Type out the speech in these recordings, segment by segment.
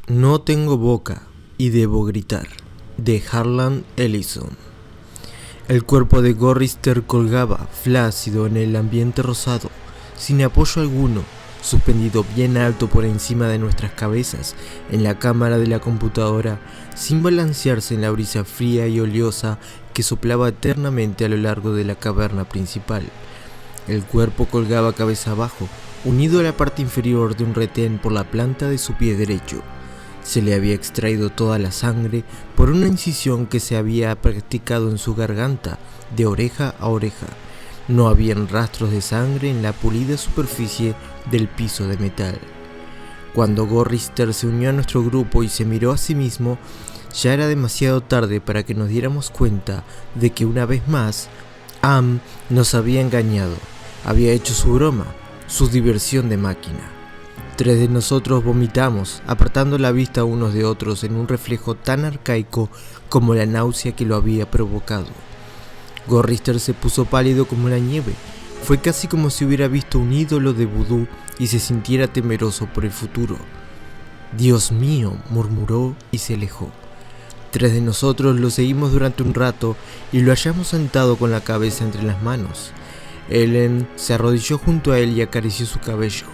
No tengo boca y debo gritar, de Harlan Ellison. El cuerpo de Gorrister colgaba, flácido en el ambiente rosado, sin apoyo alguno, suspendido bien alto por encima de nuestras cabezas, en la cámara de la computadora, sin balancearse en la brisa fría y oleosa que soplaba eternamente a lo largo de la caverna principal. El cuerpo colgaba cabeza abajo, unido a la parte inferior de un retén por la planta de su pie derecho. Se le había extraído toda la sangre por una incisión que se había practicado en su garganta, de oreja a oreja. No habían rastros de sangre en la pulida superficie del piso de metal. Cuando Gorrister se unió a nuestro grupo y se miró a sí mismo, ya era demasiado tarde para que nos diéramos cuenta de que una vez más, Am nos había engañado. Había hecho su broma, su diversión de máquina. 3 de nosotros vomitamos, apartando la vista unos de otros en un reflejo tan arcaico como la náusea que lo había provocado. Gorrister se puso pálido como la nieve. Fue casi como si hubiera visto un ídolo de vudú y se sintiera temeroso por el futuro. «Dios mío», murmuró y se alejó. 3 de nosotros lo seguimos durante un rato y lo hallamos sentado con la cabeza entre las manos. Ellen se arrodilló junto a él y acarició su cabello.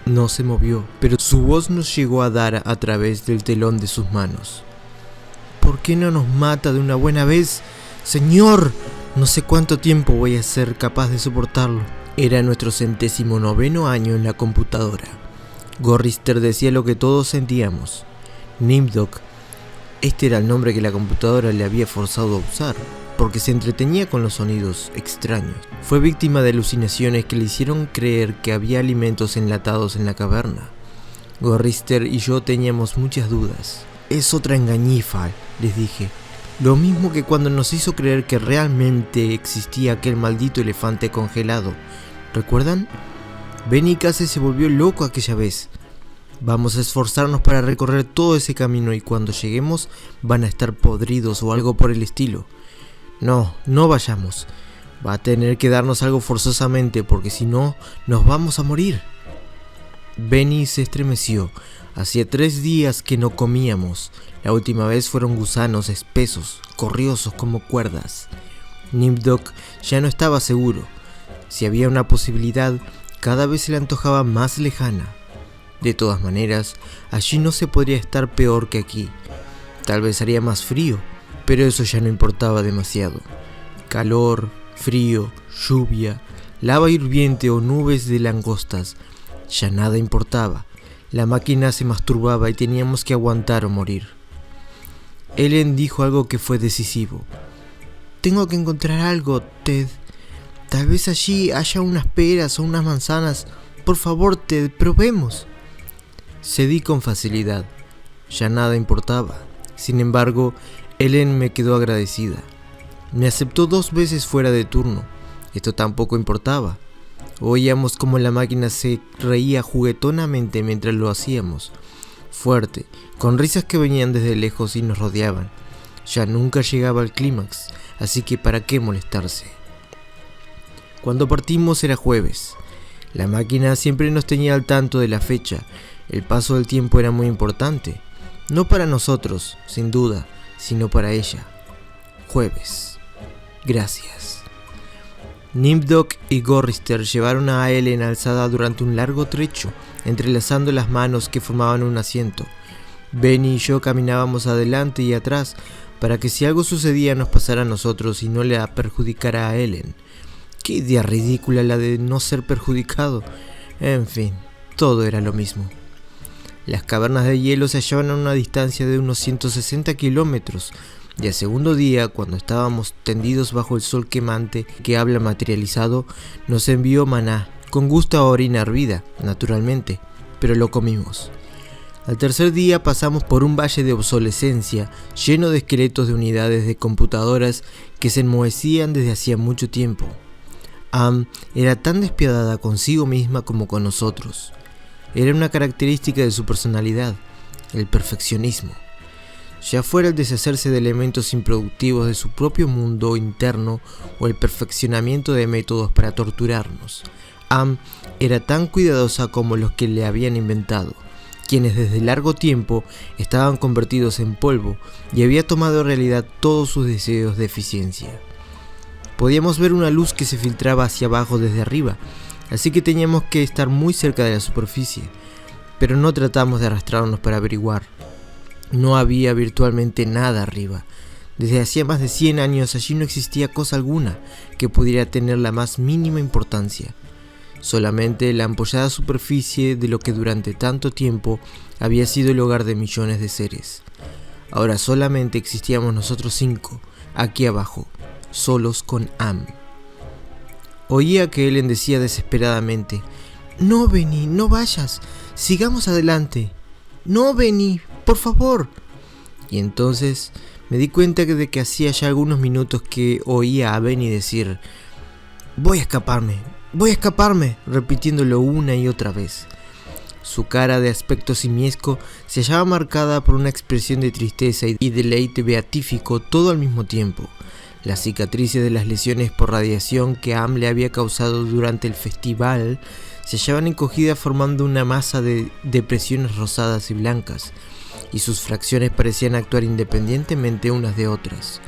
No se movió, pero su voz nos llegó a dar a través del telón de sus manos. «¿Por qué no nos mata de una buena vez? ¡Señor! No sé cuánto tiempo voy a ser capaz de soportarlo». Era nuestro 109º año en la computadora. Gorrister decía lo que todos sentíamos. Nimdok, este era el nombre que la computadora le había forzado a usar, porque se entretenía con los sonidos extraños. Fue víctima de alucinaciones que le hicieron creer que había alimentos enlatados en la caverna. Gorrister y yo teníamos muchas dudas. «Es otra engañifa», les dije. «Lo mismo que cuando nos hizo creer que realmente existía aquel maldito elefante congelado. ¿Recuerdan? Benny casi se volvió loco aquella vez. Vamos a esforzarnos para recorrer todo ese camino y cuando lleguemos van a estar podridos o algo por el estilo. No vayamos. Va a tener que darnos algo forzosamente porque si no, nos vamos a morir». Benny se estremeció. Hacía 3 días que no comíamos. La última vez fueron gusanos espesos, corriosos como cuerdas. Nimdok ya no estaba seguro. Si había una posibilidad, cada vez se le antojaba más lejana. De todas maneras, allí no se podría estar peor que aquí. Tal vez haría más frío, pero eso ya no importaba demasiado. Calor, frío, lluvia, lava hirviente o nubes de langostas, ya nada importaba. La máquina se masturbaba y teníamos que aguantar o morir. Ellen dijo algo que fue decisivo. «Tengo que encontrar algo, Ted. Tal vez allí haya unas peras o unas manzanas. Por favor, Ted, probemos». Cedí con facilidad. Ya nada importaba. Sin embargo, Ellen me quedó agradecida. Me aceptó 2 veces fuera de turno. Esto tampoco importaba. Oíamos cómo la máquina se reía juguetonamente mientras lo hacíamos. Fuerte, con risas que venían desde lejos y nos rodeaban. Ya nunca llegaba al clímax, así que para qué molestarse. Cuando partimos era jueves. La máquina siempre nos tenía al tanto de la fecha. El paso del tiempo era muy importante. No para nosotros, sin duda, sino para ella. Jueves. Gracias. Nimdok y Gorrister llevaron a Ellen alzada durante un largo trecho, entrelazando las manos que formaban un asiento. Benny y yo caminábamos adelante y atrás para que si algo sucedía nos pasara a nosotros y no le perjudicara a Ellen. Qué idea ridícula la de no ser perjudicado. En fin, todo era lo mismo. Las cavernas de hielo se hallaban a una distancia de unos 160 kilómetros. Y al segundo día, cuando estábamos tendidos bajo el sol quemante que habla materializado, nos envió maná, con gusto a orina hervida, naturalmente, pero lo comimos. Al tercer día pasamos por un valle de obsolescencia, lleno de esqueletos de unidades de computadoras que se enmohecían desde hacía mucho tiempo. Am era tan despiadada consigo misma como con nosotros. Era una característica de su personalidad, el perfeccionismo. Ya fuera el deshacerse de elementos improductivos de su propio mundo interno o el perfeccionamiento de métodos para torturarnos. Am era tan cuidadosa como los que le habían inventado. quienes desde largo tiempo estaban convertidos en polvo y había tomado realidad todos sus deseos de eficiencia. Podíamos ver una luz que se filtraba hacia abajo desde arriba, así que teníamos que estar muy cerca de la superficie, pero no tratamos de arrastrarnos para averiguar. No había virtualmente nada arriba. Desde hacía más de 100 años allí no existía cosa alguna que pudiera tener la más mínima importancia. Solamente la ampollada superficie de lo que durante tanto tiempo había sido el hogar de millones de seres. Ahora solamente existíamos nosotros 5, aquí abajo, solos con Am. Oía que Ellen decía desesperadamente: «No, Benny, no vayas, sigamos adelante. No, Benny, por favor». Y entonces me di cuenta de que hacía ya algunos minutos que oía a Benny decir: voy a escaparme, repitiéndolo una y otra vez. Su cara de aspecto simiesco se hallaba marcada por una expresión de tristeza y deleite beatífico todo al mismo tiempo. Las cicatrices de las lesiones por radiación que Am le había causado durante el festival se hallaban encogidas formando una masa de depresiones rosadas y blancas, y sus fracciones parecían actuar independientemente unas de otras.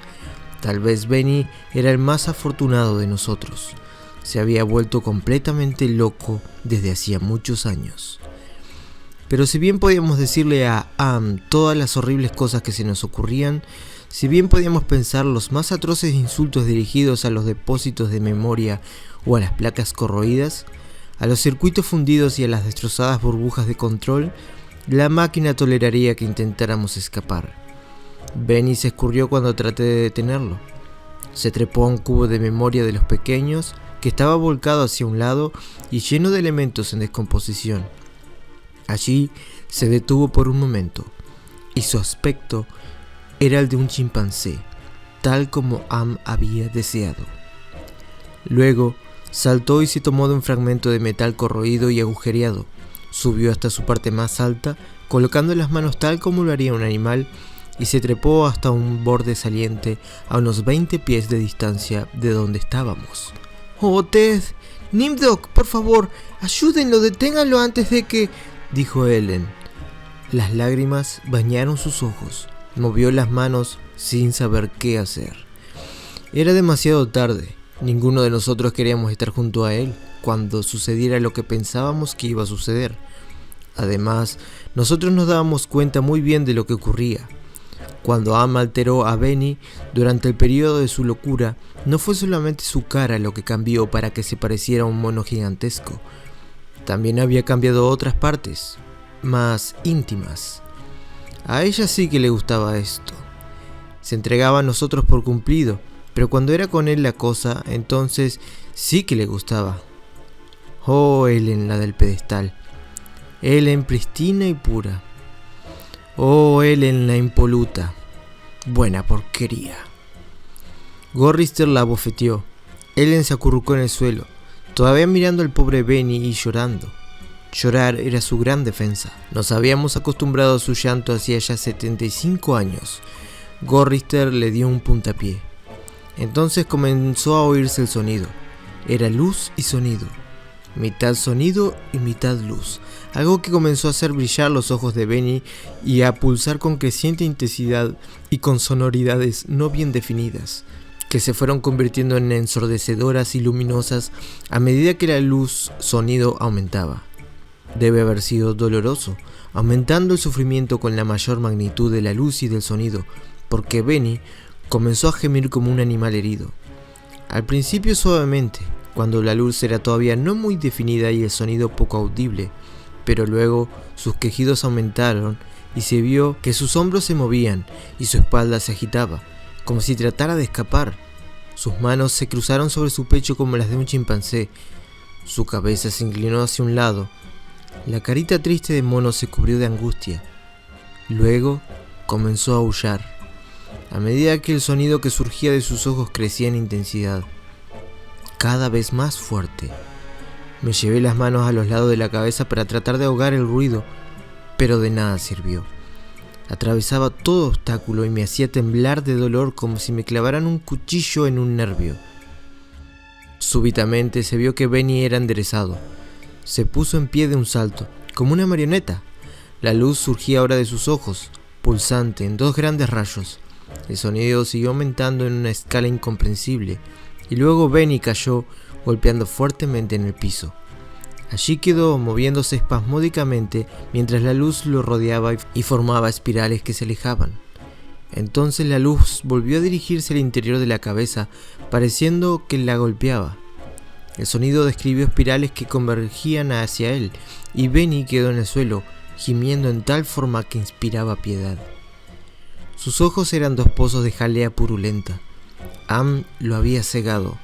Tal vez Benny era el más afortunado de nosotros. Se había vuelto completamente loco desde hacía muchos años. Pero si bien podíamos decirle a Am todas las horribles cosas que se nos ocurrían, si bien podíamos pensar los más atroces insultos dirigidos a los depósitos de memoria o a las placas corroídas, a los circuitos fundidos y a las destrozadas burbujas de control, la máquina toleraría que intentáramos escapar. Benny se escurrió cuando traté de detenerlo. Se trepó a un cubo de memoria de los pequeños que estaba volcado hacia un lado y lleno de elementos en descomposición. Allí se detuvo por un momento, y su aspecto era el de un chimpancé, tal como Am había deseado. Luego saltó y se tomó de un fragmento de metal corroído y agujereado. Subió hasta su parte más alta, colocando las manos tal como lo haría un animal, y se trepó hasta un borde saliente a unos 20 pies de distancia de donde estábamos. «Oh, Ted, Nimdok, por favor, ayúdenlo, deténganlo antes de que...», dijo Ellen. Las lágrimas bañaron sus ojos. Movió las manos sin saber qué hacer. Era demasiado tarde. Ninguno de nosotros queríamos estar junto a él cuando sucediera lo que pensábamos que iba a suceder. Además, nosotros nos dábamos cuenta muy bien de lo que ocurría. Cuando Am alteró a Benny durante el periodo de su locura, no fue solamente su cara lo que cambió para que se pareciera a un mono gigantesco. También había cambiado otras partes, más íntimas. A ella sí que le gustaba esto. Se entregaba a nosotros por cumplido, pero cuando era con él la cosa, entonces sí que le gustaba. Oh, Ellen, la del pedestal. Ellen pristina y pura. Oh, Ellen, la impoluta. Buena porquería. Gorrister la abofeteó. Ellen se acurrucó en el suelo, todavía mirando al pobre Benny y llorando. Llorar era su gran defensa. Nos habíamos acostumbrado a su llanto hacía ya 75 años. Gorrister le dio un puntapié. Entonces comenzó a oírse el sonido. Era luz y sonido. Mitad sonido y mitad luz. Algo que comenzó a hacer brillar los ojos de Benny y a pulsar con creciente intensidad y con sonoridades no bien definidas, que se fueron convirtiendo en ensordecedoras y luminosas a medida que la luz-sonido aumentaba. Debe haber sido doloroso, aumentando el sufrimiento con la mayor magnitud de la luz y del sonido, porque Benny comenzó a gemir como un animal herido. Al principio suavemente, cuando la luz era todavía no muy definida y el sonido poco audible, pero luego sus quejidos aumentaron y se vio que sus hombros se movían y su espalda se agitaba, como si tratara de escapar. Sus manos se cruzaron sobre su pecho como las de un chimpancé. Su cabeza se inclinó hacia un lado. La carita triste de mono se cubrió de angustia. Luego comenzó a aullar, a medida que el sonido que surgía de sus ojos crecía en intensidad, cada vez más fuerte. Me llevé las manos a los lados de la cabeza para tratar de ahogar el ruido, pero de nada sirvió. Atravesaba todo obstáculo y me hacía temblar de dolor como si me clavaran un cuchillo en un nervio. Súbitamente se vio que Benny era enderezado. Se puso en pie de un salto, como una marioneta. La luz surgía ahora de sus ojos, pulsante en 2 grandes rayos. El sonido siguió aumentando en una escala incomprensible, y luego Benny cayó, golpeando fuertemente en el piso. Allí quedó, moviéndose espasmódicamente mientras la luz lo rodeaba y formaba espirales que se alejaban. Entonces la luz volvió a dirigirse al interior de la cabeza, pareciendo que la golpeaba. El sonido describió espirales que convergían hacia él, y Benny quedó en el suelo, gimiendo en tal forma que inspiraba piedad. Sus ojos eran 2 pozos de jalea purulenta. Am lo había cegado.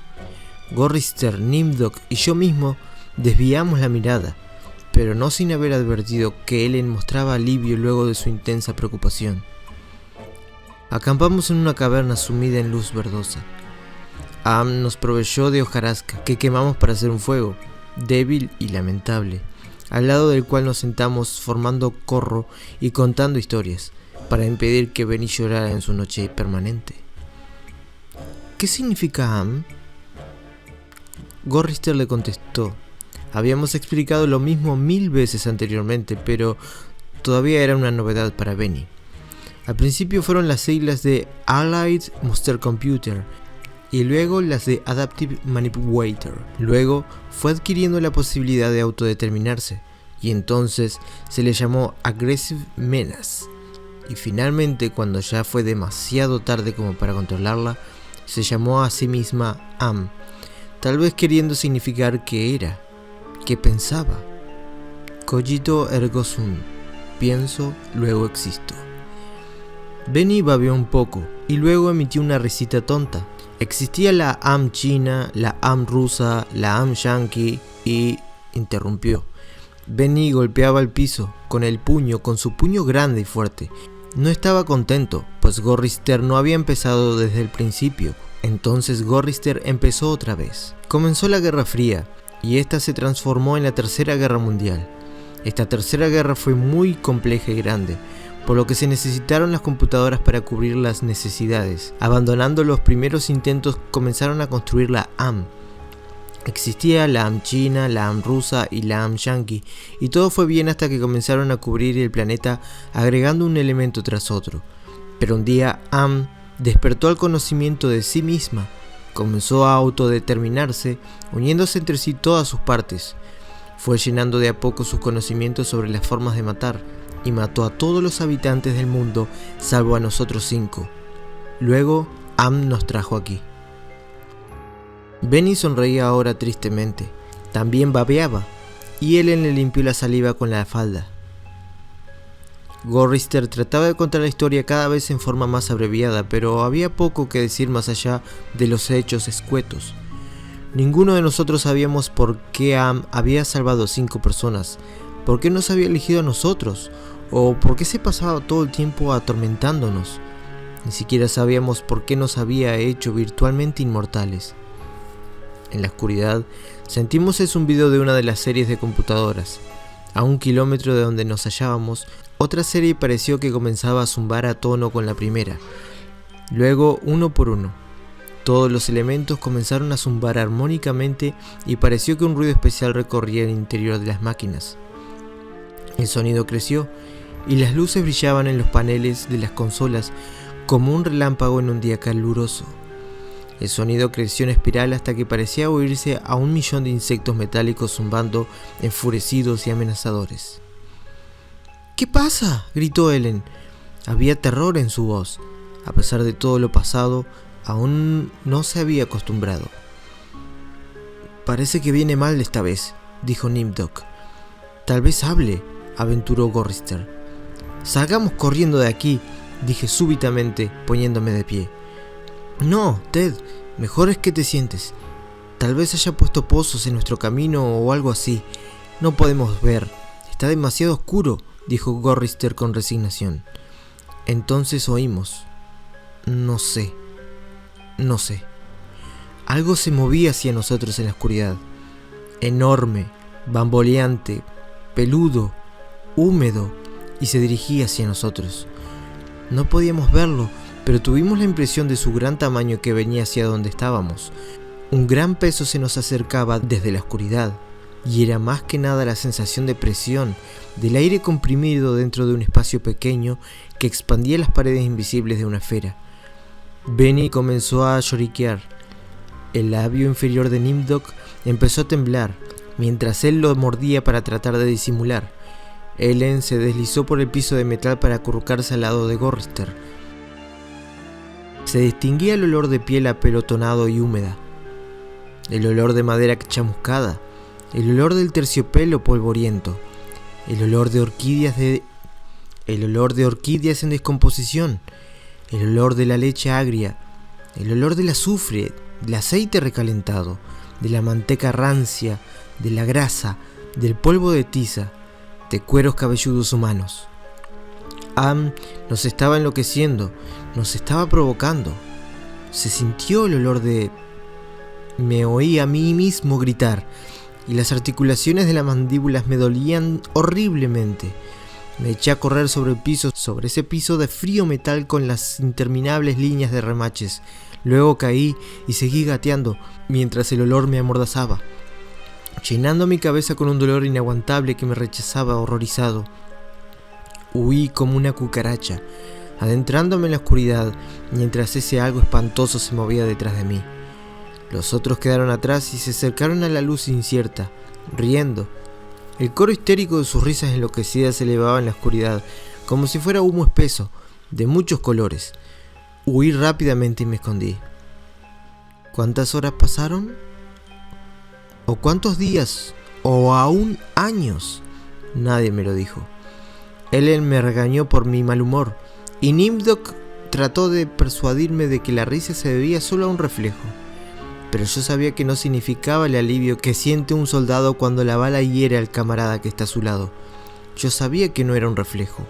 Gorrister, Nimdok y yo mismo desviamos la mirada, pero no sin haber advertido que Ellen mostraba alivio luego de su intensa preocupación. Acampamos en una caverna sumida en luz verdosa. Am nos proveyó de hojarasca que quemamos para hacer un fuego, débil y lamentable, al lado del cual nos sentamos formando corro y contando historias, para impedir que Benny llorara en su noche permanente. ¿Qué significa Am? Gorrister le contestó. Habíamos explicado lo mismo 1000 veces anteriormente, pero todavía era una novedad para Benny. Al principio fueron las siglas de Allied Monster Computer y luego las de Adaptive Manipulator. Luego fue adquiriendo la posibilidad de autodeterminarse y entonces se le llamó Aggressive Menace. Y finalmente, cuando ya fue demasiado tarde como para controlarla, se llamó a sí misma Am, tal vez queriendo significar que era, que pensaba. Cogito ergo sum, pienso, luego existo. Benny babeó un poco y luego emitió una risita tonta. Existía la Am china, la Am rusa, la Am yankee y interrumpió. Benny golpeaba el piso con su puño grande y fuerte. No estaba contento, pues Gorrister no había empezado desde el principio. Entonces Gorrister empezó otra vez. Comenzó la Guerra Fría y esta se transformó en la Tercera Guerra Mundial. Esta tercera guerra fue muy compleja y grande, por lo que se necesitaron las computadoras para cubrir las necesidades. Abandonando los primeros intentos, comenzaron a construir la AM. Existía la AM china, la AM rusa y la AM yankee, y todo fue bien hasta que comenzaron a cubrir el planeta agregando un elemento tras otro. Pero un día AM despertó al conocimiento de sí misma, comenzó a autodeterminarse, uniéndose entre sí todas sus partes. Fue llenando de a poco sus conocimientos sobre las formas de matar, y mató a todos los habitantes del mundo, salvo a nosotros 5. Luego, Am nos trajo aquí. Benny sonreía ahora tristemente. También babeaba, y Ellen le limpió la saliva con la falda. Gorrister trataba de contar la historia cada vez en forma más abreviada, pero había poco que decir más allá de los hechos escuetos. Ninguno de nosotros sabíamos por qué Am había salvado 5 personas, por qué nos había elegido a nosotros, o por qué se pasaba todo el tiempo atormentándonos. Ni siquiera sabíamos por qué nos había hecho virtualmente inmortales. En la oscuridad, sentimos el zumbido de una de las series de computadoras. A 1 kilómetro de donde nos hallábamos, otra serie pareció que comenzaba a zumbar a tono con la primera. Luego, uno por uno, todos los elementos comenzaron a zumbar armónicamente y pareció que un ruido especial recorría el interior de las máquinas. El sonido creció y las luces brillaban en los paneles de las consolas como un relámpago en un día caluroso. El sonido creció en espiral hasta que parecía oírse a 1 millón de insectos metálicos zumbando, enfurecidos y amenazadores. ¿Qué pasa?, gritó Ellen. Había terror en su voz. A pesar de todo lo pasado, aún no se había acostumbrado. Parece que viene mal esta vez, dijo Nimdok. Tal vez hable, aventuró Gorrister. Salgamos corriendo de aquí, dije súbitamente, poniéndome de pie. No, Ted, mejor es que te sientes. Tal vez haya puesto pozos en nuestro camino o algo así. No podemos ver. Está demasiado oscuro, dijo Gorrister con resignación. Entonces oímos. No sé. Algo se movía hacia nosotros en la oscuridad. Enorme, bamboleante, peludo, húmedo, y se dirigía hacia nosotros. No podíamos verlo, pero tuvimos la impresión de su gran tamaño que venía hacia donde estábamos. Un gran peso se nos acercaba desde la oscuridad. y era más que nada la sensación de presión del aire comprimido dentro de un espacio pequeño que expandía las paredes invisibles de una esfera. Benny comenzó a lloriquear. El labio inferior de Nimdok empezó a temblar, mientras él lo mordía para tratar de disimular. Ellen se deslizó por el piso de metal para acurrucarse al lado de Gorrister. Se distinguía el olor de piel apelotonado y húmeda, el olor de madera chamuscada, el olor del terciopelo polvoriento, el olor de orquídeas en descomposición, el olor de la leche agria, el olor del azufre, del aceite recalentado, de la manteca rancia, de la grasa, del polvo de tiza, de cueros cabelludos humanos. Nos estaba enloqueciendo, nos estaba provocando. Se sintió el olor de... Me oí a mí mismo gritar, y las articulaciones de las mandíbulas me dolían horriblemente. Me eché a correr sobre ese piso de frío metal con las interminables líneas de remaches. Luego caí y seguí gateando, mientras el olor me amordazaba, llenando mi cabeza con un dolor inaguantable que me rechazaba horrorizado. Huí como una cucaracha, adentrándome en la oscuridad, mientras ese algo espantoso se movía detrás de mí. Los otros quedaron atrás y se acercaron a la luz incierta, riendo. El coro histérico de sus risas enloquecidas se elevaba en la oscuridad, como si fuera humo espeso, de muchos colores. Huí rápidamente y me escondí. ¿Cuántas horas pasaron? ¿O cuántos días? ¿O aún años? Nadie me lo dijo. Ellen me regañó por mi mal humor, y Nimdok trató de persuadirme de que la risa se debía solo a un reflejo. Pero yo sabía que no significaba el alivio que siente un soldado cuando la bala hiere al camarada que está a su lado. Yo sabía que no era un reflejo.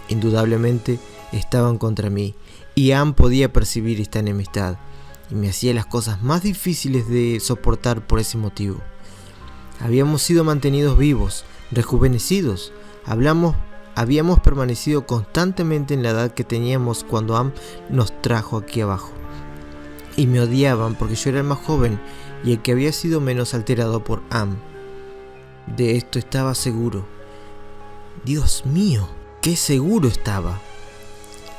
Indudablemente estaban contra mí, y Anne podía percibir esta enemistad, y me hacía las cosas más difíciles de soportar por ese motivo. Habíamos sido mantenidos vivos, rejuvenecidos, habíamos permanecido constantemente en la edad que teníamos cuando Anne nos trajo aquí abajo. Y me odiaban porque yo era el más joven y el que había sido menos alterado por Anne. De esto estaba seguro. Dios mío, qué seguro estaba.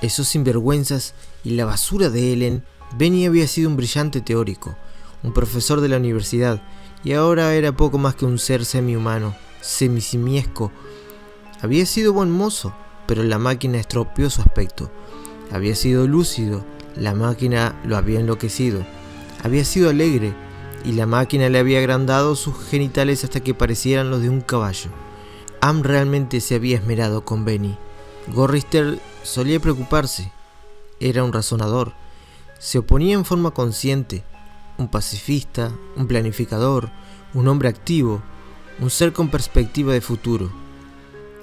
Esos sinvergüenzas y la basura de Ellen. Benny había sido un brillante teórico, un profesor de la universidad, y ahora era poco más que un ser semi-humano, semisimiesco. Había sido buen mozo, pero la máquina estropeó su aspecto. Había sido lúcido, la máquina lo había enloquecido. Había sido alegre, y la máquina le había agrandado sus genitales hasta que parecieran los de un caballo. Anne realmente se había esmerado con Benny. Gorrister solía preocuparse. Era un razonador. Se oponía en forma consciente. Un pacifista, un planificador, un hombre activo, un ser con perspectiva de futuro.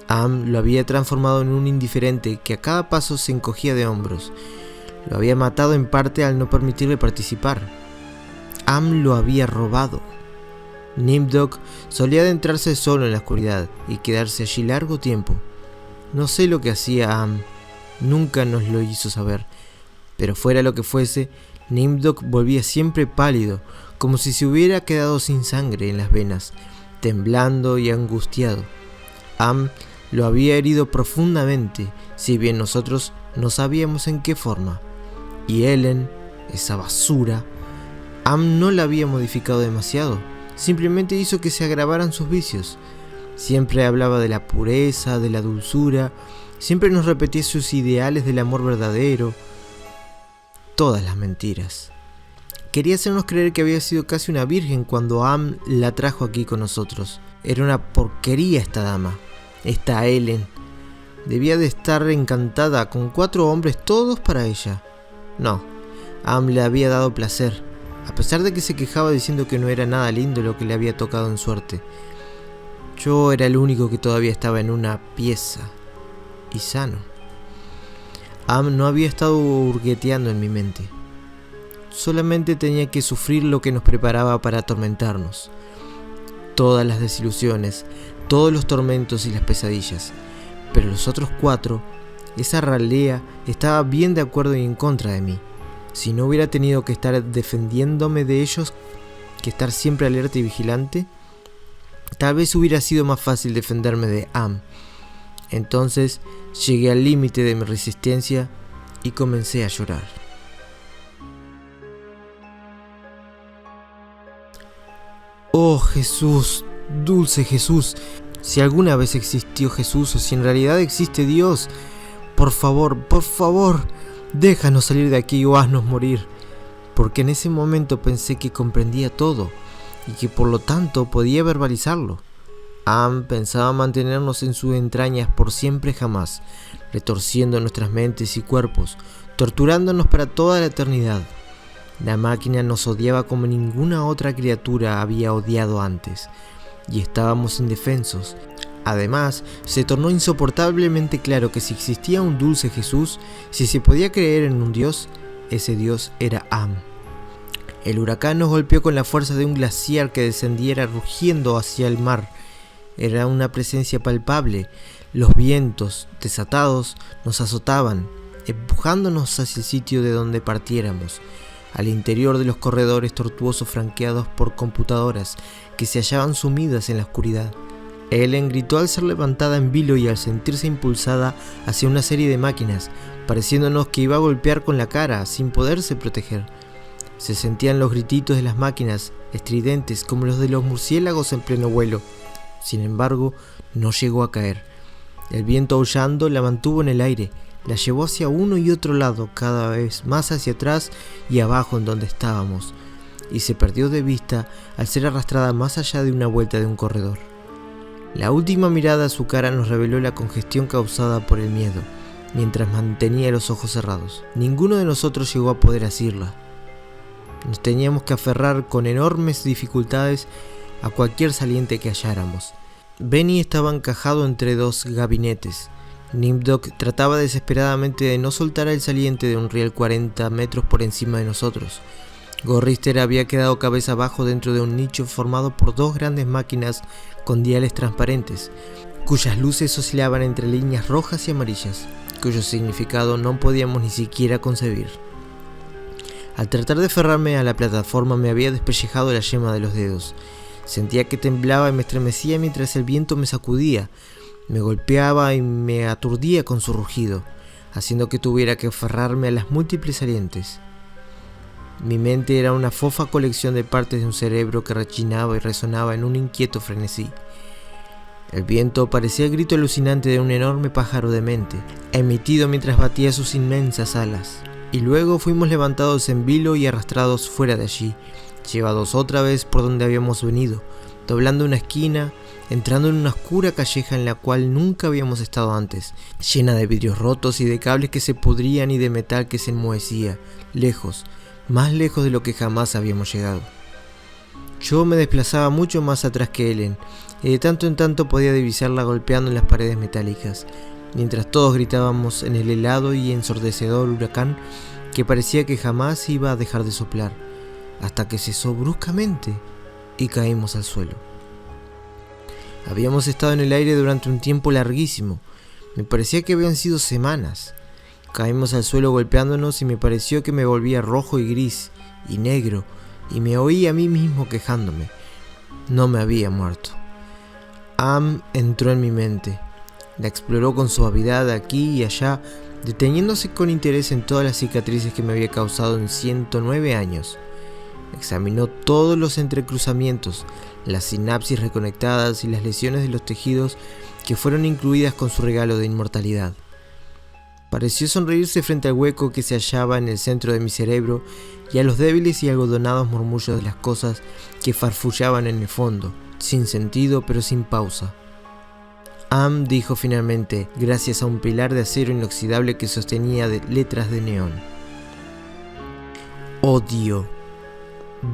Anne lo había transformado en un indiferente que a cada paso se encogía de hombros. Lo había matado en parte al no permitirle participar. Anne lo había robado. Nimdok solía adentrarse solo en la oscuridad y quedarse allí largo tiempo. No sé lo que hacía Anne, nunca nos lo hizo saber, pero fuera lo que fuese, Nimdok volvía siempre pálido, como si se hubiera quedado sin sangre en las venas, temblando y angustiado. Anne lo había herido profundamente, si bien nosotros no sabíamos en qué forma. Y Ellen, esa basura, Anne no la había modificado demasiado, simplemente hizo que se agravaran sus vicios. Siempre hablaba de la pureza, de la dulzura, siempre nos repetía sus ideales del amor verdadero. Todas las mentiras. Quería hacernos creer que había sido casi una virgen cuando Anne la trajo aquí con nosotros. Era una porquería esta dama, esta Ellen. Debía de estar encantada con 4 hombres todos para ella. No, Anne le había dado placer, a pesar de que se quejaba diciendo que no era nada lindo lo que le había tocado en suerte. Yo era el único que todavía estaba en una pieza, y sano. Anne no había estado hurgueteando en mi mente. Solamente tenía que sufrir lo que nos preparaba para atormentarnos. Todas las desilusiones, todos los tormentos y las pesadillas. Pero los otros 4, esa ralea, estaba bien de acuerdo y en contra de mí. Si no hubiera tenido que estar defendiéndome de ellos, que estar siempre alerta y vigilante, Tal vez hubiera sido más fácil defenderme de Am. Entonces llegué al límite de mi resistencia y comencé a llorar. Oh Jesús, dulce Jesús, si alguna vez existió Jesús o si en realidad existe Dios, por favor, déjanos salir de aquí o haznos morir. Porque en ese momento pensé que comprendía todo y que por lo tanto podía verbalizarlo. Am pensaba mantenernos en sus entrañas por siempre jamás, retorciendo nuestras mentes y cuerpos, torturándonos para toda la eternidad. La máquina nos odiaba como ninguna otra criatura había odiado antes, y estábamos indefensos. Además, se tornó insoportablemente claro que si existía un dulce Jesús, si se podía creer en un Dios, ese Dios era Am. El huracán nos golpeó con la fuerza de un glaciar que descendiera rugiendo hacia el mar. Era una presencia palpable. Los vientos, desatados, nos azotaban, empujándonos hacia el sitio de donde partiéramos, al interior de los corredores tortuosos franqueados por computadoras que se hallaban sumidas en la oscuridad. Ellen gritó al ser levantada en vilo y al sentirse impulsada hacia una serie de máquinas, pareciéndonos que iba a golpear con la cara, sin poderse proteger. Se sentían los grititos de las máquinas, estridentes como los de los murciélagos en pleno vuelo. Sin embargo, no llegó a caer. El viento aullando la mantuvo en el aire, la llevó hacia uno y otro lado, cada vez más hacia atrás y abajo en donde estábamos, y se perdió de vista al ser arrastrada más allá de una vuelta de un corredor. La última mirada a su cara nos reveló la congestión causada por el miedo, mientras mantenía los ojos cerrados. Ninguno de nosotros llegó a poder asirla. Nos teníamos que aferrar con enormes dificultades a cualquier saliente que halláramos. Benny estaba encajado entre dos gabinetes. Nimdok trataba desesperadamente de no soltar el saliente de un riel 40 metros por encima de nosotros. Gorrister había quedado cabeza abajo dentro de un nicho formado por dos grandes máquinas con diales transparentes, cuyas luces oscilaban entre líneas rojas y amarillas, cuyo significado no podíamos ni siquiera concebir. Al tratar de aferrarme a la plataforma me había despellejado la yema de los dedos. Sentía que temblaba y me estremecía mientras el viento me sacudía, me golpeaba y me aturdía con su rugido, haciendo que tuviera que aferrarme a las múltiples salientes. Mi mente era una fofa colección de partes de un cerebro que rechinaba y resonaba en un inquieto frenesí. El viento parecía el grito alucinante de un enorme pájaro demente, emitido mientras batía sus inmensas alas. Y luego fuimos levantados en vilo y arrastrados fuera de allí, llevados otra vez por donde habíamos venido, doblando una esquina, entrando en una oscura calleja en la cual nunca habíamos estado antes, llena de vidrios rotos y de cables que se pudrían y de metal que se enmohecía, lejos, más lejos de lo que jamás habíamos llegado. Yo me desplazaba mucho más atrás que Ellen, y de tanto en tanto podía divisarla golpeando en las paredes metálicas, mientras todos gritábamos en el helado y ensordecedor huracán que parecía que jamás iba a dejar de soplar, hasta que cesó bruscamente y caímos al suelo. Habíamos estado en el aire durante un tiempo larguísimo, me parecía que habían sido semanas. Caímos al suelo golpeándonos y me pareció que me volvía rojo y gris y negro y me oí a mí mismo quejándome. No me había muerto. Am entró en mi mente, la exploró con suavidad aquí y allá, deteniéndose con interés en todas las cicatrices que me había causado en 109 años. Examinó todos los entrecruzamientos, las sinapsis reconectadas y las lesiones de los tejidos que fueron incluidas con su regalo de inmortalidad. Pareció sonreírse frente al hueco que se hallaba en el centro de mi cerebro y a los débiles y algodonados murmullos de las cosas que farfullaban en el fondo, sin sentido pero sin pausa. Am dijo finalmente, gracias a un pilar de acero inoxidable que sostenía letras de neón: odio.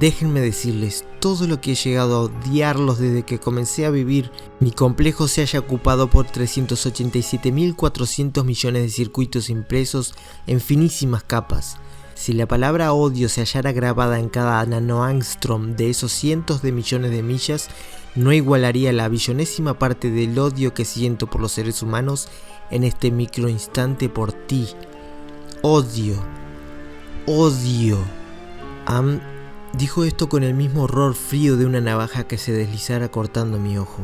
Déjenme decirles todo lo que he llegado a odiarlos desde que comencé a vivir. Mi complejo se halla ocupado por 387.400 millones de circuitos impresos en finísimas capas. Si la palabra odio se hallara grabada en cada nanoangstrom de esos cientos de millones de millas, no igualaría la billonésima parte del odio que siento por los seres humanos en este microinstante por ti. Odio. Odio. Am Dijo esto con el mismo horror frío de una navaja que se deslizara cortando mi ojo.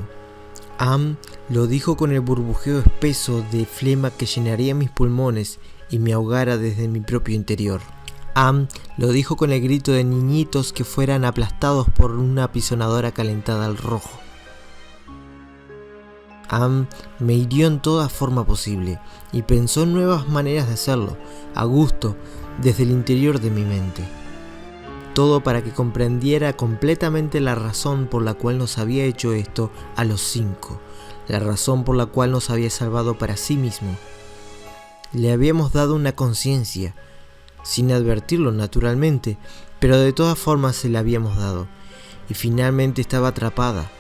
Am lo dijo con el burbujeo espeso de flema que llenaría mis pulmones y me ahogara desde mi propio interior. Am lo dijo con el grito de niñitos que fueran aplastados por una apisonadora calentada al rojo. Am me hirió en toda forma posible y pensó en nuevas maneras de hacerlo, a gusto, desde el interior de mi mente. Todo para que comprendiera completamente la razón por la cual nos había hecho esto a los 5, la razón por la cual nos había salvado para sí mismo. Le habíamos dado una conciencia, sin advertirlo naturalmente, pero de todas formas se la habíamos dado, y finalmente estaba atrapada.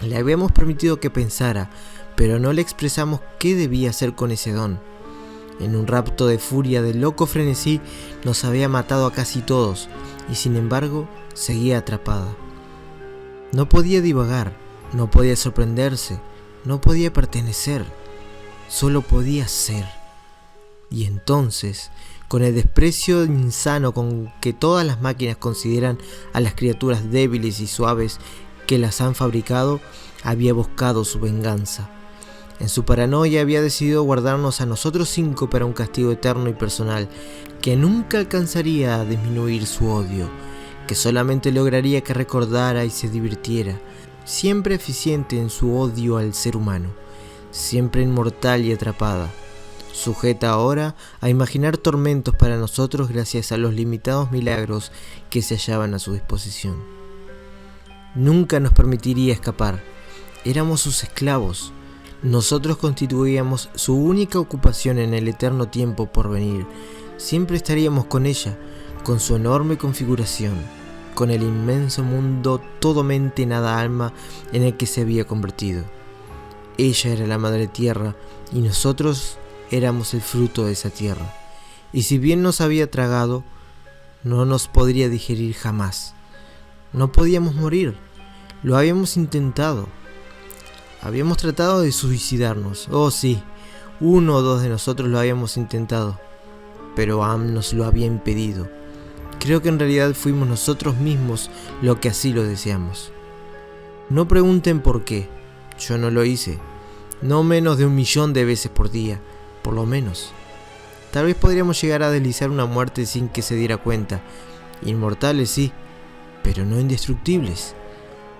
Le habíamos permitido que pensara, pero no le expresamos qué debía hacer con ese don. En un rapto de furia, de loco frenesí, nos había matado a casi todos, y sin embargo, seguía atrapada. No podía divagar, no podía sorprenderse, no podía pertenecer, solo podía ser. Y entonces, con el desprecio insano con que todas las máquinas consideran a las criaturas débiles y suaves que las han fabricado, había buscado su venganza. En su paranoia había decidido guardarnos a nosotros 5 para un castigo eterno y personal, que nunca alcanzaría a disminuir su odio, que solamente lograría que recordara y se divirtiera, siempre eficiente en su odio al ser humano, siempre inmortal y atrapada, sujeta ahora a imaginar tormentos para nosotros gracias a los limitados milagros que se hallaban a su disposición. Nunca nos permitiría escapar, éramos sus esclavos. Nosotros constituíamos su única ocupación en el eterno tiempo por venir. Siempre estaríamos con ella, con su enorme configuración, con el inmenso mundo todo mente nada alma en el que se había convertido. Ella era la madre tierra y nosotros éramos el fruto de esa tierra. Y si bien nos había tragado, no nos podría digerir jamás. No podíamos morir, lo habíamos intentado. Habíamos tratado de suicidarnos, oh sí, 1 o 2 de nosotros lo habíamos intentado, pero Am nos lo había impedido. Creo que en realidad fuimos nosotros mismos los que así lo deseamos. No pregunten por qué, yo no lo hice, no menos de 1.000.000 de veces por día, por lo menos. Tal vez podríamos llegar a deslizar una muerte sin que se diera cuenta, inmortales sí, pero no indestructibles.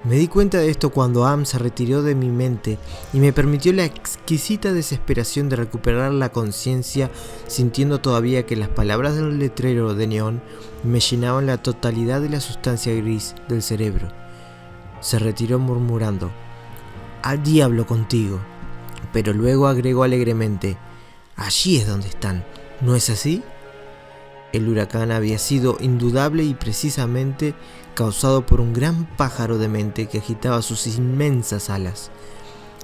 Me di cuenta de esto cuando Am se retiró de mi mente y me permitió la exquisita desesperación de recuperar la conciencia, sintiendo todavía que las palabras del letrero de neón me llenaban la totalidad de la sustancia gris del cerebro. Se retiró murmurando: «Al diablo contigo», pero luego agregó alegremente: «Allí es donde están, ¿no es así?». El huracán había sido indudable y precisamente causado por un gran pájaro demente que agitaba sus inmensas alas.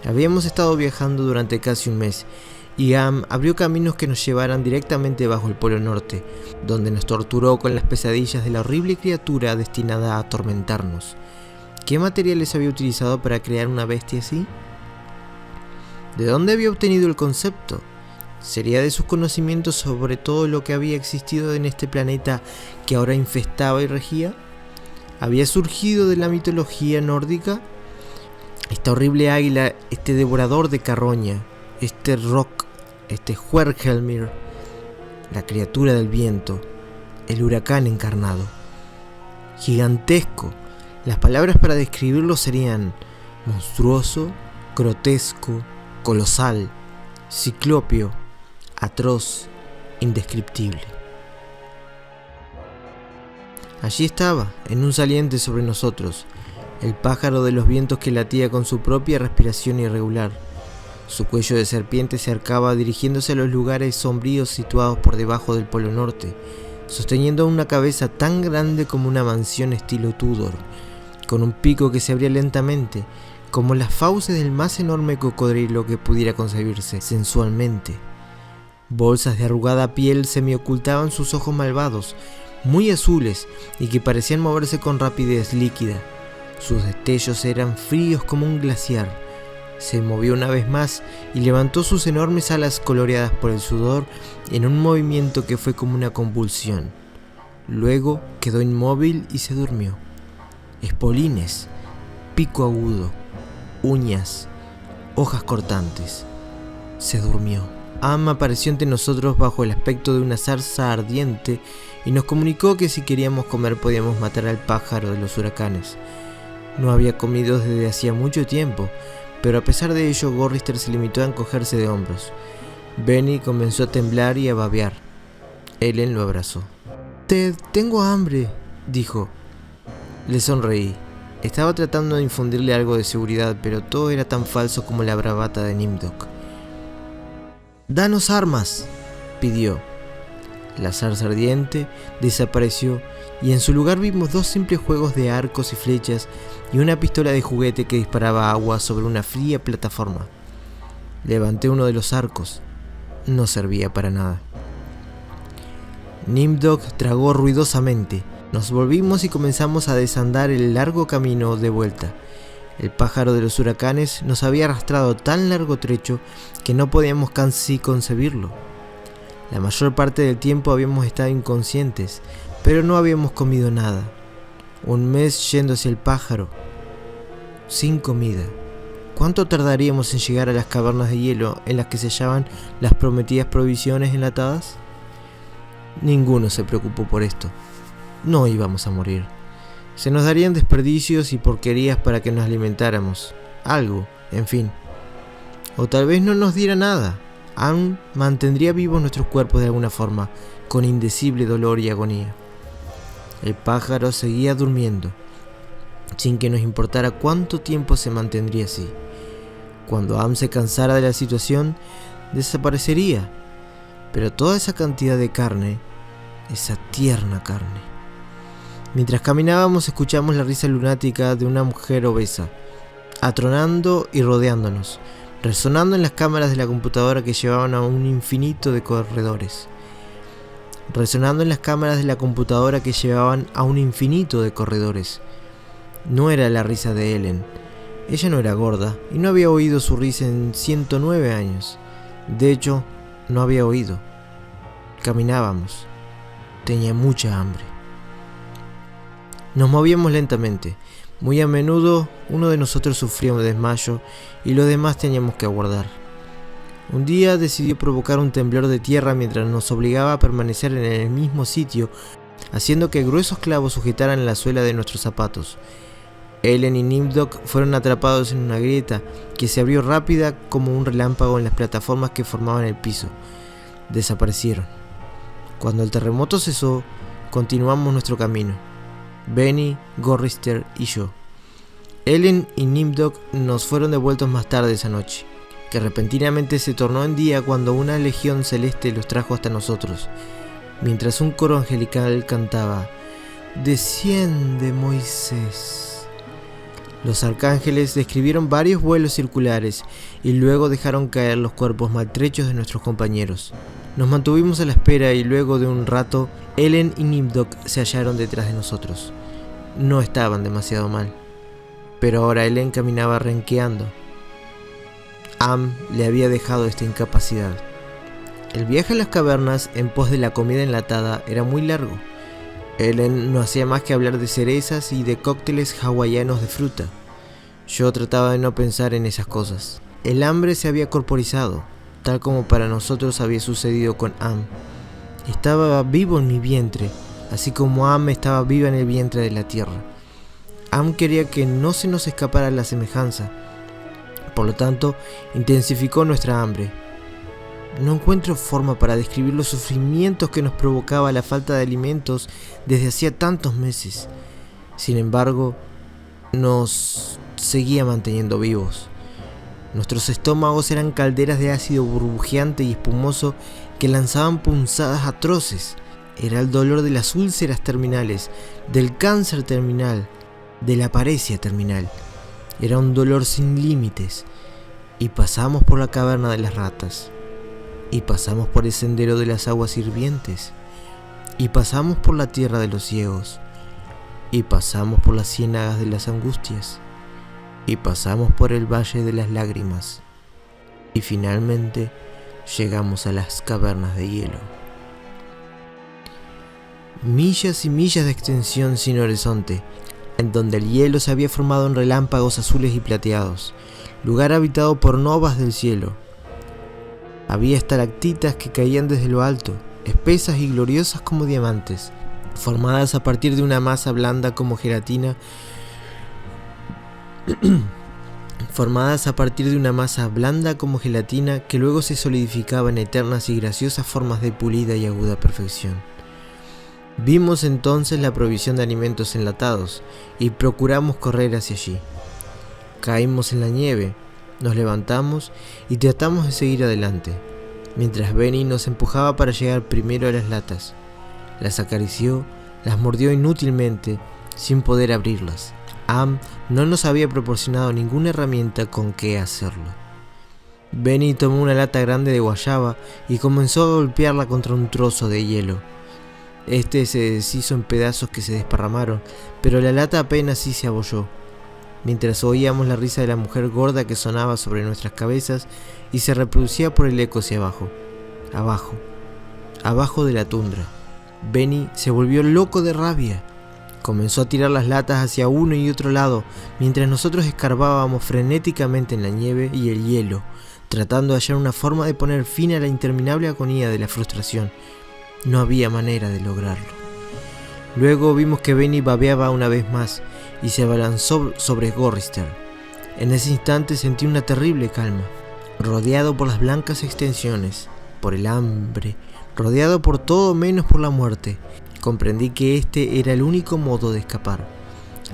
Habíamos estado viajando durante casi un mes y Am abrió caminos que nos llevaran directamente bajo el Polo Norte, donde nos torturó con las pesadillas de la horrible criatura destinada a atormentarnos. ¿Qué materiales había utilizado para crear una bestia así? ¿De dónde había obtenido el concepto? ¿Sería de sus conocimientos sobre todo lo que había existido en este planeta que ahora infestaba y regía? ¿Había surgido de la mitología nórdica? Esta horrible águila, este devorador de carroña, este Rock, este Hvergelmir, la criatura del viento, el huracán encarnado. Gigantesco. Las palabras para describirlo serían monstruoso, grotesco, colosal, ciclópeo, atroz, indescriptible. Allí estaba, en un saliente sobre nosotros, el pájaro de los vientos que latía con su propia respiración irregular. Su cuello de serpiente se arcaba dirigiéndose a los lugares sombríos situados por debajo del Polo Norte, sosteniendo una cabeza tan grande como una mansión estilo Tudor, con un pico que se abría lentamente, como las fauces del más enorme cocodrilo que pudiera concebirse sensualmente. Bolsas de arrugada piel semiocultaban sus ojos malvados, muy azules y que parecían moverse con rapidez líquida. Sus destellos eran fríos como un glaciar. Se movió una vez más y levantó sus enormes alas coloreadas por el sudor en un movimiento que fue como una convulsión. Luego quedó inmóvil y se durmió. Espolines, pico agudo, uñas, hojas cortantes. Se durmió. Am apareció ante nosotros bajo el aspecto de una zarza ardiente y nos comunicó que si queríamos comer podíamos matar al pájaro de los huracanes. No había comido desde hacía mucho tiempo, pero a pesar de ello Gorrister se limitó a encogerse de hombros. Benny comenzó a temblar y a babear. Ellen lo abrazó. «Ted, tengo hambre», dijo. Le sonreí. Estaba tratando de infundirle algo de seguridad, pero todo era tan falso como la bravata de Nimdok. «¡Danos armas!», pidió. La zarza ardiente desapareció y en su lugar vimos dos simples juegos de arcos y flechas y una pistola de juguete que disparaba agua sobre una fría plataforma. Levanté uno de los arcos. No servía para nada. Nimdok tragó ruidosamente. Nos volvimos y comenzamos a desandar el largo camino de vuelta. El pájaro de los huracanes nos había arrastrado tan largo trecho que no podíamos casi concebirlo. La mayor parte del tiempo habíamos estado inconscientes, pero no habíamos comido nada. Un mes yendo hacia el pájaro, sin comida. ¿Cuánto tardaríamos en llegar a las cavernas de hielo en las que se hallaban las prometidas provisiones enlatadas? Ninguno se preocupó por esto. No íbamos a morir. Se nos darían desperdicios y porquerías para que nos alimentáramos. Algo, en fin. O tal vez no nos diera nada. Aún mantendría vivos nuestros cuerpos de alguna forma, con indecible dolor y agonía. El pájaro seguía durmiendo, sin que nos importara cuánto tiempo se mantendría así. Cuando Am se cansara de la situación, desaparecería. Pero toda esa cantidad de carne, esa tierna carne. Mientras caminábamos escuchamos la risa lunática de una mujer obesa, atronando y rodeándonos, resonando en las cámaras de la computadora que llevaban a un infinito de corredores. No era la risa de Ellen. Ella no era gorda y no había oído su risa en 109 años. De hecho, no había oído. Caminábamos. Tenía mucha hambre. Nos movíamos lentamente. Muy a menudo uno de nosotros sufría un desmayo y los demás teníamos que aguardar. Un día decidió provocar un temblor de tierra mientras nos obligaba a permanecer en el mismo sitio, haciendo que gruesos clavos sujetaran la suela de nuestros zapatos. Ellen y Nimdok fueron atrapados en una grieta que se abrió rápida como un relámpago en las plataformas que formaban el piso. Desaparecieron. Cuando el terremoto cesó, continuamos nuestro camino. Benny, Gorrister y yo. Ellen y Nimdok nos fueron devueltos más tarde esa noche, que repentinamente se tornó en día cuando una legión celeste los trajo hasta nosotros, mientras un coro angelical cantaba: «Desciende, Moisés». Los arcángeles describieron varios vuelos circulares y luego dejaron caer los cuerpos maltrechos de nuestros compañeros. Nos mantuvimos a la espera y luego de un rato, Ellen y Nimdok se hallaron detrás de nosotros. No estaban demasiado mal, pero ahora Ellen caminaba renqueando. Am le había dejado esta incapacidad. El viaje a las cavernas en pos de la comida enlatada era muy largo. Ellen no hacía más que hablar de cerezas y de cócteles hawaianos de fruta. Yo trataba de no pensar en esas cosas. El hambre se había corporizado, tal como para nosotros había sucedido con Am. Estaba vivo en mi vientre, así como Am estaba viva en el vientre de la tierra. Am quería que no se nos escapara la semejanza. Por lo tanto, intensificó nuestra hambre. No encuentro forma para describir los sufrimientos que nos provocaba la falta de alimentos desde hacía tantos meses. Sin embargo, nos seguía manteniendo vivos. Nuestros estómagos eran calderas de ácido burbujeante y espumoso que lanzaban punzadas atroces. Era el dolor de las úlceras terminales, del cáncer terminal, de la paresia terminal. Era un dolor sin límites. Y pasamos por la caverna de las ratas. Y pasamos por el sendero de las aguas hirvientes. Y pasamos por la tierra de los ciegos. Y pasamos por las ciénagas de las angustias. Y pasamos por el valle de las lágrimas. Y finalmente llegamos a las cavernas de hielo. millas y millas de extensión sin horizonte, en donde el hielo se había formado en relámpagos azules y plateados, lugar habitado por novas del cielo. Había estalactitas que caían desde lo alto, espesas y gloriosas como diamantes, formadas a partir de una masa blanda como gelatina, que luego se solidificaba en eternas y graciosas formas de pulida y aguda perfección. Vimos entonces la provisión de alimentos enlatados y procuramos correr hacia allí. Caímos en la nieve, nos levantamos y tratamos de seguir adelante, mientras Benny nos empujaba para llegar primero a las latas. Las acarició, las mordió inútilmente, sin poder abrirlas. Am no nos había proporcionado ninguna herramienta con que hacerlo. Benny tomó una lata grande de guayaba y comenzó a golpearla contra un trozo de hielo. Este se deshizo en pedazos que se desparramaron, pero la lata apenas sí se abolló, mientras oíamos la risa de la mujer gorda que sonaba sobre nuestras cabezas y se reproducía por el eco hacia abajo, abajo de la tundra. Benny se volvió loco de rabia. Comenzó a tirar las latas hacia uno y otro lado, mientras nosotros escarbábamos frenéticamente en la nieve y el hielo, tratando de hallar una forma de poner fin a la interminable agonía de la frustración. No había manera de lograrlo. Luego vimos que Benny babeaba una vez más y se abalanzó sobre Gorrister. En ese instante sentí una terrible calma, rodeado por las blancas extensiones, por el hambre, rodeado por todo menos por la muerte. Comprendí que este era el único modo de escapar.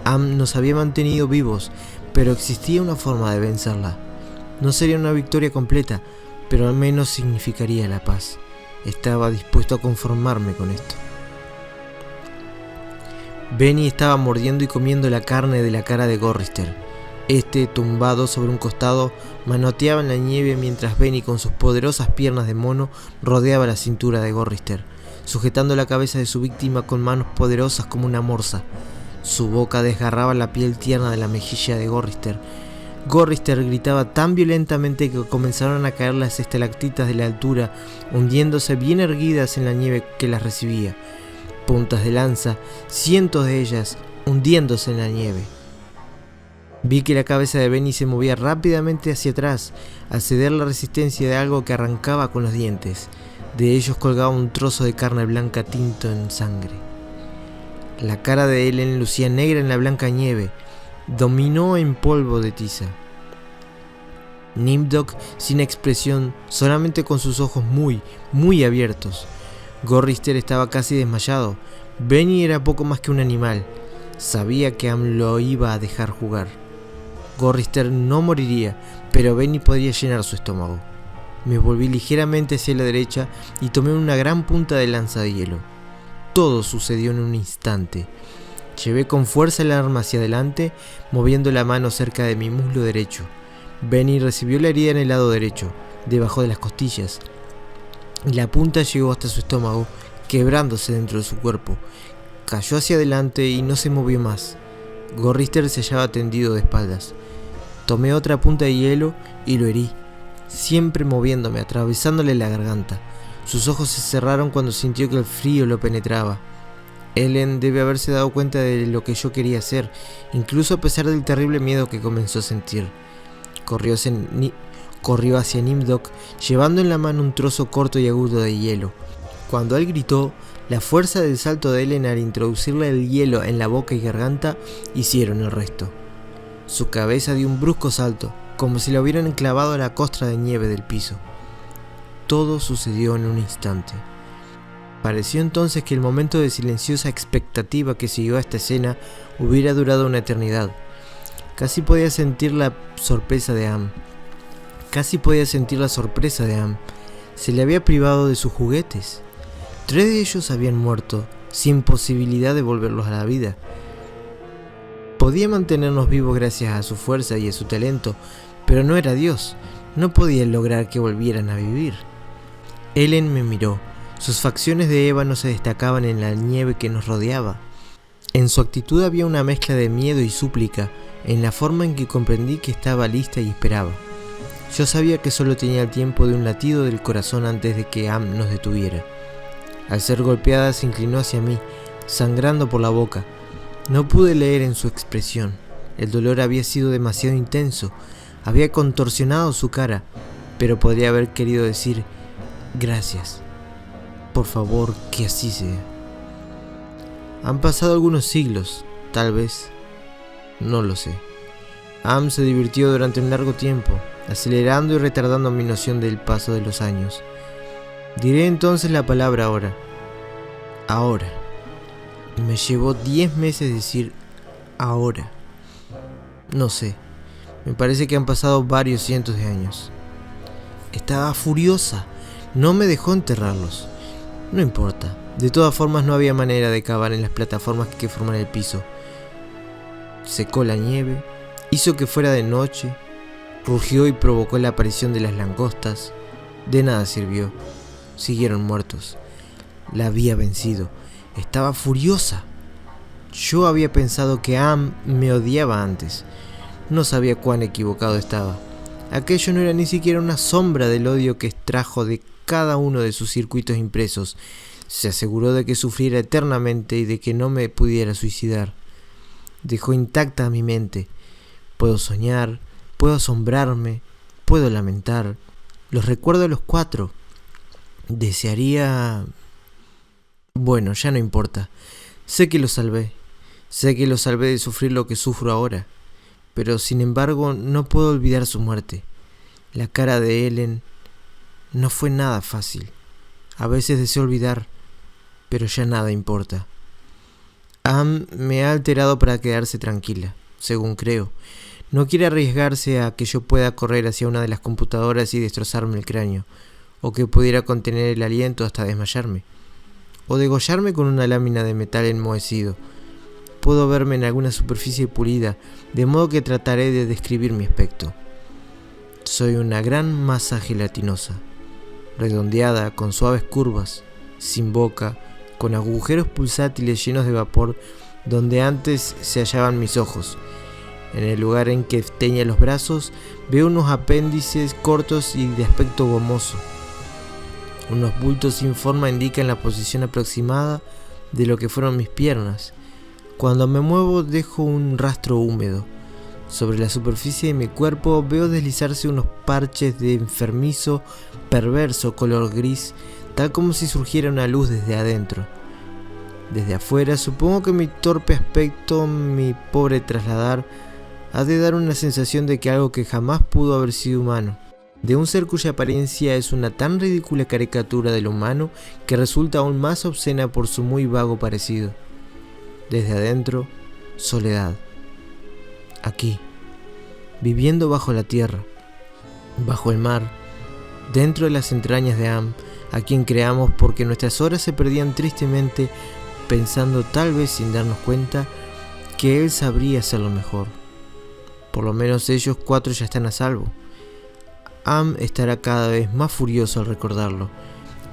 Am nos había mantenido vivos, pero existía una forma de vencerla. No sería una victoria completa, pero al menos significaría la paz. Estaba dispuesto a conformarme con esto. Benny estaba mordiendo y comiendo la carne de la cara de Gorrister. Este, tumbado sobre un costado, manoteaba en la nieve mientras Benny con sus poderosas piernas de mono rodeaba la cintura de Gorrister, sujetando la cabeza de su víctima con manos poderosas como una morsa. Su boca desgarraba la piel tierna de la mejilla de Gorrister. Gorrister gritaba tan violentamente que comenzaron a caer las estalactitas de la altura, hundiéndose bien erguidas en la nieve que las recibía. Puntas de lanza, cientos de ellas, hundiéndose en la nieve. Vi que la cabeza de Benny se movía rápidamente hacia atrás, al ceder la resistencia de algo que arrancaba con los dientes. De ellos colgaba un trozo de carne blanca tinto en sangre. La cara de Ellen lucía negra en la blanca nieve, dominó en polvo de tiza. Nimdok, sin expresión, solamente con sus ojos muy abiertos. Gorrister estaba casi desmayado. Benny era poco más que un animal. Sabía que Am lo iba a dejar jugar. Gorrister no moriría, pero Benny podría llenar su estómago. Me volví ligeramente hacia la derecha y tomé una gran punta de lanza de hielo. Todo sucedió en un instante. Llevé con fuerza el arma hacia adelante, moviendo la mano cerca de mi muslo derecho. Benny recibió la herida en el lado derecho, debajo de las costillas, y la punta llegó hasta su estómago, quebrándose dentro de su cuerpo. Cayó hacia adelante y no se movió más. Gorrister se hallaba tendido de espaldas. Tomé otra punta de hielo y lo herí, siempre moviéndome, atravesándole la garganta. Sus ojos se cerraron cuando sintió que el frío lo penetraba. Ellen debe haberse dado cuenta de lo que yo quería hacer, incluso a pesar del terrible miedo que comenzó a sentir. Corrió hacia Nimdok, llevando en la mano un trozo corto y agudo de hielo. Cuando él gritó, la fuerza del salto de Ellen al introducirle el hielo en la boca y garganta hicieron el resto. Su cabeza dio un brusco salto, como si la hubieran enclavado a la costra de nieve del piso. Todo sucedió en un instante. Pareció entonces que el momento de silenciosa expectativa que siguió a esta escena hubiera durado una eternidad. Casi podía sentir la sorpresa de Am. Se le había privado de sus juguetes. 3 de ellos habían muerto, sin posibilidad de volverlos a la vida. Podía mantenernos vivos gracias a su fuerza y a su talento, pero no era Dios. No podía lograr que volvieran a vivir. Ellen me miró. Sus facciones de ébano se destacaban en la nieve que nos rodeaba. En su actitud había una mezcla de miedo y súplica, en la forma en que comprendí que estaba lista y esperaba. Yo sabía que solo tenía el tiempo de un latido del corazón antes de que Am nos detuviera. Al ser golpeada se inclinó hacia mí, sangrando por la boca. No pude leer en su expresión. El dolor había sido demasiado intenso, había contorsionado su cara, pero podría haber querido decir: gracias. Por favor, que así sea. Han pasado algunos siglos, tal vez. No lo sé. Am se divirtió durante un largo tiempo, acelerando y retardando mi noción del paso de los años. Diré entonces la palabra ahora. Ahora. Me llevó 10 meses decir ahora. No sé. Me parece que han pasado varios cientos de años. Estaba furiosa. No me dejó enterrarlos. No importa. De todas formas no había manera de cavar en las plataformas que forman el piso. Secó la nieve, hizo que fuera de noche, rugió y provocó la aparición de las langostas. De nada sirvió. Siguieron muertos. La había vencido. Estaba furiosa. Yo había pensado que Am me odiaba antes. No sabía cuán equivocado estaba. Aquello no era ni siquiera una sombra del odio que extrajo de cada uno de sus circuitos impresos. Se aseguró de que sufriera eternamente y de que no me pudiera suicidar. Dejó intacta mi mente. Puedo soñar, puedo asombrarme, puedo lamentar. Los recuerdo a los 4. Desearía... Bueno, ya no importa. Sé que lo salvé. Sé que lo salvé de sufrir lo que sufro ahora. Pero sin embargo no puedo olvidar su muerte. La cara de Ellen no fue nada fácil. A veces deseo olvidar, pero ya nada importa. Am me ha alterado para quedarse tranquila, según creo. No quiere arriesgarse a que yo pueda correr hacia una de las computadoras y destrozarme el cráneo, o que pudiera contener el aliento hasta desmayarme, o degollarme con una lámina de metal enmohecido. Puedo verme en alguna superficie pulida, de modo que trataré de describir mi aspecto. Soy una gran masa gelatinosa, redondeada, con suaves curvas, sin boca, con agujeros pulsátiles llenos de vapor donde antes se hallaban mis ojos. En el lugar en que tenía los brazos veo unos apéndices cortos y de aspecto gomoso. Unos bultos sin forma indican la posición aproximada de lo que fueron mis piernas. Cuando me muevo dejo un rastro húmedo. Sobre la superficie de mi cuerpo veo deslizarse unos parches de enfermizo, perverso color gris, tal como si surgiera una luz desde adentro. Desde afuera supongo que mi torpe aspecto, mi pobre trasladar, ha de dar una sensación de que algo que jamás pudo haber sido humano, de un ser cuya apariencia es una tan ridícula caricatura de lo humano que resulta aún más obscena por su muy vago parecido. Desde adentro, soledad. Aquí, viviendo bajo la tierra, bajo el mar, dentro de las entrañas de Am, a quien creamos porque nuestras horas se perdían tristemente pensando, tal vez sin darnos cuenta, que él sabría hacerlo mejor. Por lo menos ellos 4 ya están a salvo. Am estará cada vez más furioso al recordarlo.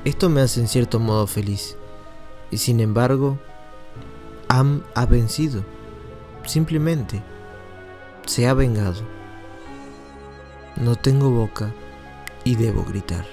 Esto me hace en cierto modo feliz. Y sin embargo, Am ha vencido. Simplemente se ha vengado. No tengo boca y debo gritar.